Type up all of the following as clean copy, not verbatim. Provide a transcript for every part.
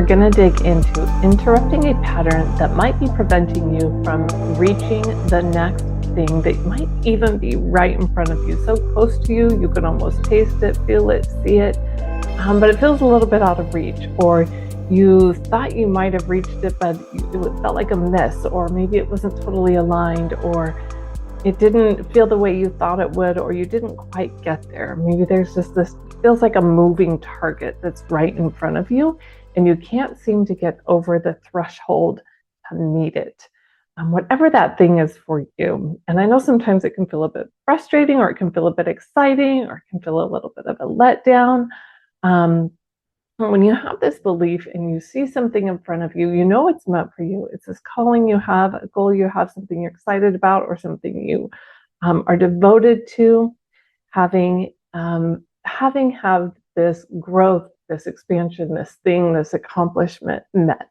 we're going to dig into interrupting a pattern that might be preventing you from reaching the next thing that might even be right in front of you, so close to you, you can almost taste it, feel it, see it, but it feels a little bit out of reach, or you thought you might have reached it, but it felt like a miss, or maybe it wasn't totally aligned, or it didn't feel the way you thought it would, or you didn't quite get there. Maybe there's just this, feels like a moving target that's right in front of you, and you can't seem to get over the threshold to meet it. Whatever that thing is for you. And I know sometimes it can feel a bit frustrating, or it can feel a bit exciting, or it can feel a little bit of a letdown. When you have this belief and you see something in front of you, you know it's meant for you. It's this calling you have, a goal you have, something you're excited about, or something you are devoted to. Having have this growth, this expansion, this thing, this accomplishment met,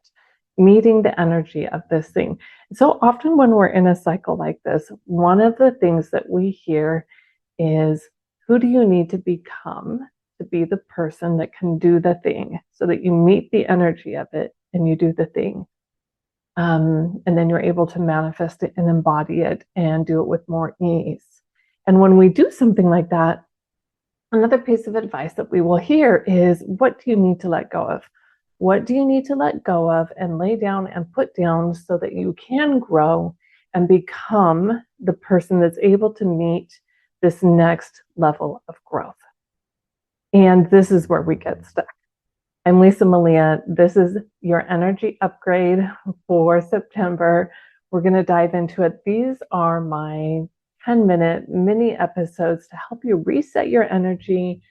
meeting the energy of this thing. So often when we're in a cycle like this, one of the things that we hear is, who do you need to become to be the person that can do the thing, so that you meet the energy of it and you do the thing. And then you're able to manifest it and embody it and do it with more ease. And when we do something like that, another piece of advice that we will hear is, what do you need to let go of? What do you need to let go of and lay down and put down so that you can grow and become the person that's able to meet this next level of growth? And this is where we get stuck. I'm Lisa Malia. This is your energy upgrade for September. We're going to dive into it. These are my 10-minute mini episodes to help you reset your energy,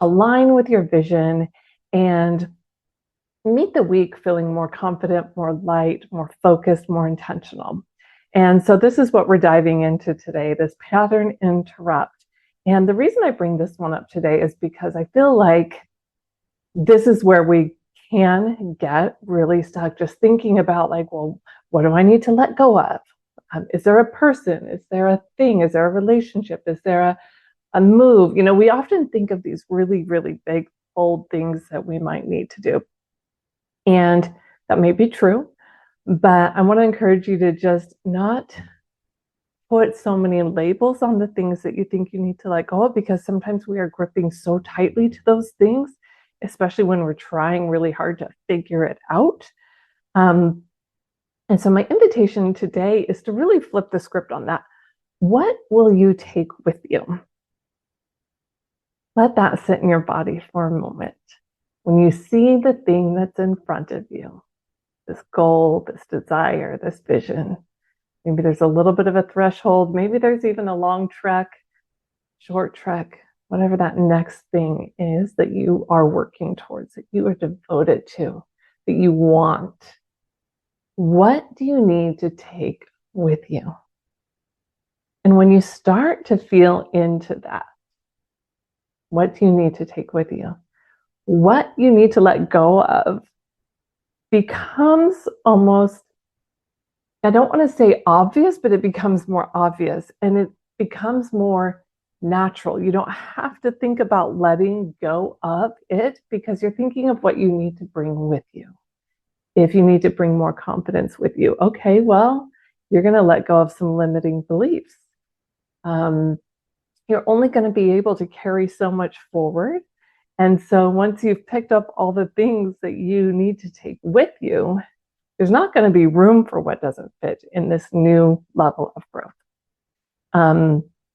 align with your vision, and meet the week feeling more confident, more light, more focused, more intentional. And so this is what we're diving into today, this pattern interrupt. And the reason I bring this one up today is because I feel like this is where we can get really stuck, just thinking about like, well, what do I need to let go of? Is there a person? Is there a thing? Is there a relationship? Is there a move? You know, we often think of these really, really big, bold things that we might need to do. And that may be true, but I want to encourage you to just not put so many labels on the things that you think you need to let go of, because sometimes we are gripping so tightly to those things, especially when we're trying really hard to figure it out. And so my invitation today is to really flip the script on that. What will you take with you? Let that sit in your body for a moment. When you see the thing that's in front of you, this goal, this desire, this vision, maybe there's a little bit of a threshold, maybe there's even a long trek, short trek, whatever that next thing is that you are working towards, that you are devoted to, that you want. What do you need to take with you? And when you start to feel into that, what do you need to take with you? What you need to let go of becomes almost, I don't want to say obvious, but it becomes more obvious and it becomes more natural. You don't have to think about letting go of it, because you're thinking of what you need to bring with you. If you need to bring more confidence with you, okay, well, you're going to let go of some limiting beliefs. You're only going to be able to carry so much forward. And so once you've picked up all the things that you need to take with you, there's not going to be room for what doesn't fit in this new level of growth.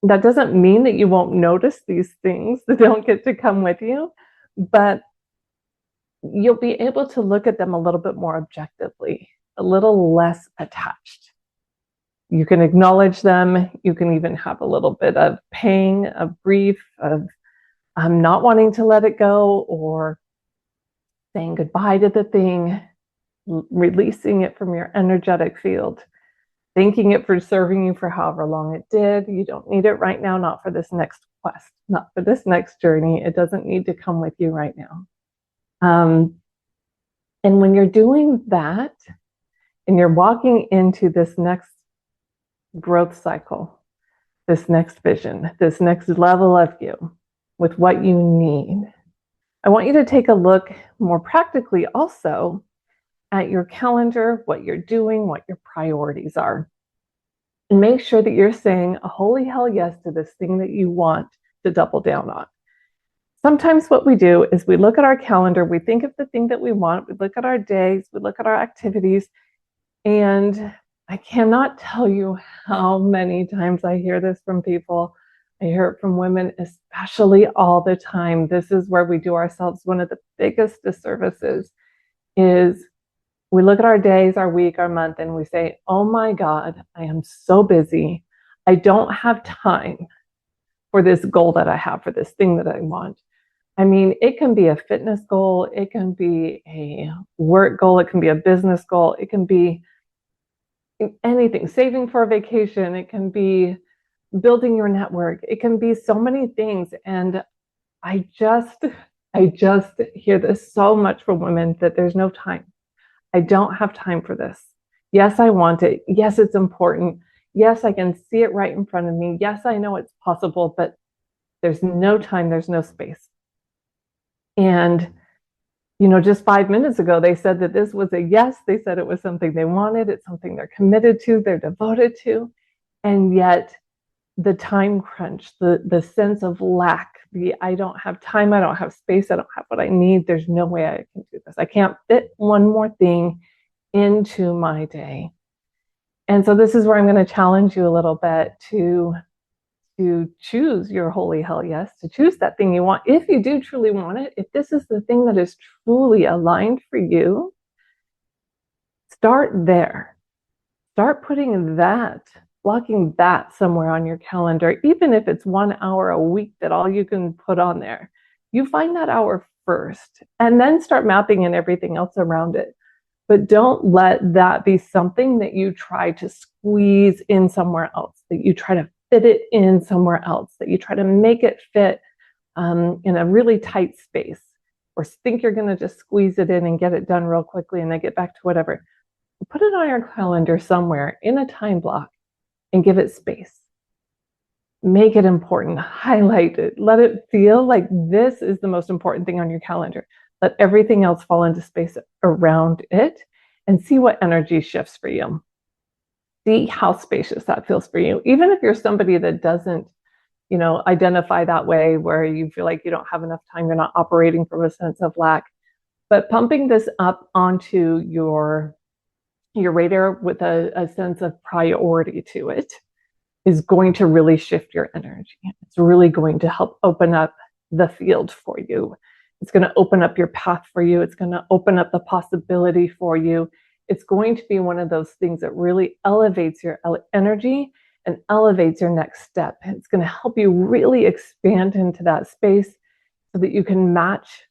That doesn't mean that you won't notice these things that don't get to come with you, but you'll be able to look at them a little bit more objectively, a little less attached. You can acknowledge them. You can even have a little bit of pain, of grief, of not wanting to let it go, or saying goodbye to the thing, releasing it from your energetic field, thanking it for serving you for however long it did. You don't need it right now, not for this next quest, not for this next journey. It doesn't need to come with you right now. And when you're doing that and you're walking into this next growth cycle, this next vision, this next level of you with what you need, I want you to take a look more practically also at your calendar, what you're doing, what your priorities are. And make sure that you're saying a holy hell yes to this thing that you want to double down on. Sometimes what we do is we look at our calendar, we think of the thing that we want, we look at our days, we look at our activities, and I cannot tell you how many times I hear this from people. I hear it from women, especially all the time. This is where we do ourselves one of the biggest disservices is we look at our days, our week, our month, and we say, oh my God, I am so busy. I don't have time for this goal that I have, for this thing that I want. I mean, it can be a fitness goal, it can be a work goal, it can be a business goal, it can be anything, saving for a vacation, it can be building your network, it can be so many things. And I just hear this so much from women that there's no time. I don't have time for this. Yes, I want it. Yes, it's important. Yes, I can see it right in front of me. Yes, I know it's possible, but there's no time, there's no space. And, just 5 minutes ago, they said that this was a yes. They said it was something they wanted. It's something they're committed to, they're devoted to. And yet the time crunch, the sense of lack, I don't have time, I don't have space, I don't have what I need. There's no way I can do this. I can't fit one more thing into my day. And so this is where I'm going to challenge you a little bit to choose your holy hell yes, to choose that thing you want. If you do truly want it, if this is the thing that is truly aligned for you, start there. Start putting that, blocking that somewhere on your calendar, even if it's 1 hour a week that all you can put on there. You find that hour first and then start mapping in everything else around it. But don't let that be something that you try to squeeze in somewhere else, that you try to fit it in somewhere else, that you try to make it fit in a really tight space, or think you're going to just squeeze it in and get it done real quickly and then get back to whatever. Put it on your calendar somewhere in a time block and give it space. Make it important, highlight it, let it feel like this is the most important thing on your calendar. Let everything else fall into space around it and see what energy shifts for you. See how spacious that feels for you. Even if you're somebody that doesn't, identify that way, where you feel like you don't have enough time, you're not operating from a sense of lack, but pumping this up onto your radar with a sense of priority to it is going to really shift your energy. It's really going to help open up the field for you. It's going to open up your path for you. It's going to open up the possibility for you. It's going to be one of those things that really elevates your energy and elevates your next step. It's going to help you really expand into that space so that you can match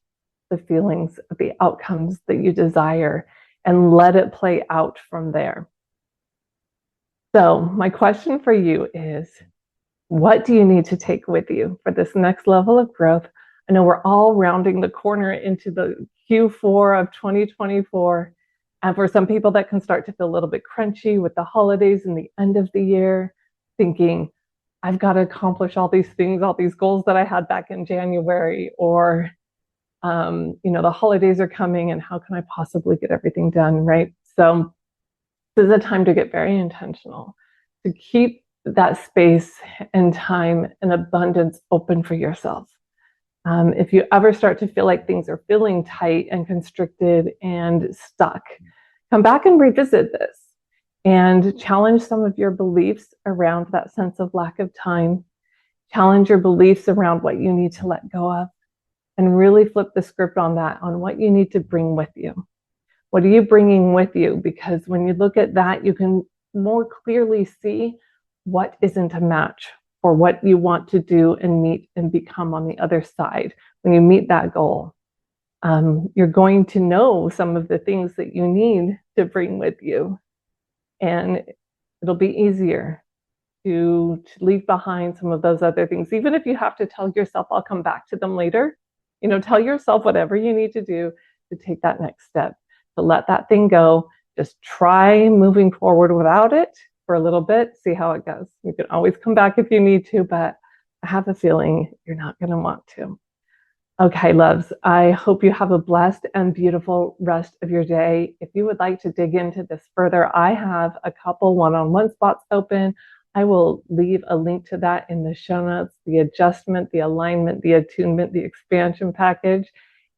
the feelings, the outcomes that you desire, and let it play out from there. So my question for you is, what do you need to take with you for this next level of growth? I know we're all rounding the corner into the Q4 of 2024. And for some people, that can start to feel a little bit crunchy with the holidays and the end of the year, thinking, I've got to accomplish all these things, all these goals that I had back in January, or, the holidays are coming and how can I possibly get everything done, right? So this is a time to get very intentional, to keep that space and time and abundance open for yourself. If you ever start to feel like things are feeling tight and constricted and stuck, come back and revisit this and challenge some of your beliefs around that sense of lack of time. Challenge your beliefs around what you need to let go of, and really flip the script on that, on what you need to bring with you. What are you bringing with you? Because when you look at that, you can more clearly see what isn't a match for what you want to do and meet and become on the other side. When you meet that goal, you're going to know some of the things that you need to bring with you. And it'll be easier to leave behind some of those other things. Even if you have to tell yourself, I'll come back to them later, tell yourself whatever you need to do to take that next step, to let that thing go. Just try moving forward without it for a little bit, see how it goes. You can always come back if you need to, but I have a feeling you're not going to want to. Okay, loves, I hope you have a blessed and beautiful rest of your day. If you would like to dig into this further, I have a couple one-on-one spots open. I will leave a link to that in the show notes, the adjustment, the alignment, the attunement, the expansion package.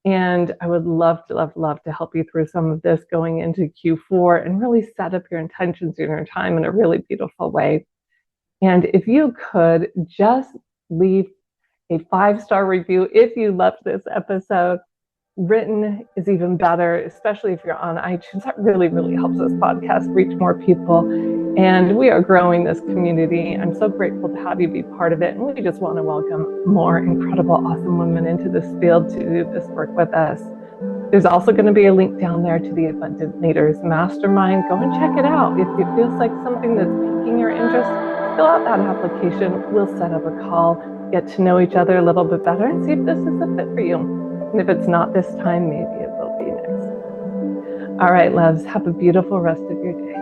And I would love to, love, love to help you through some of this going into Q4 and really set up your intentions in your time in a really beautiful way. And if you could just leave a 5-star review if you loved this episode. Written is even better, especially if you're on iTunes. That really, really helps this podcast reach more people. And we are growing this community. I'm so grateful to have you be part of it. And we just want to welcome more incredible, awesome women into this field to do this work with us. There's also going to be a link down there to the Abundant Leaders Mastermind. Go and check it out. If it feels like something that's piquing your interest, fill out that application. We'll set up a call, get to know each other a little bit better, and see if this is a fit for you. And if it's not this time, maybe it will be next. All right, loves, have a beautiful rest of your day.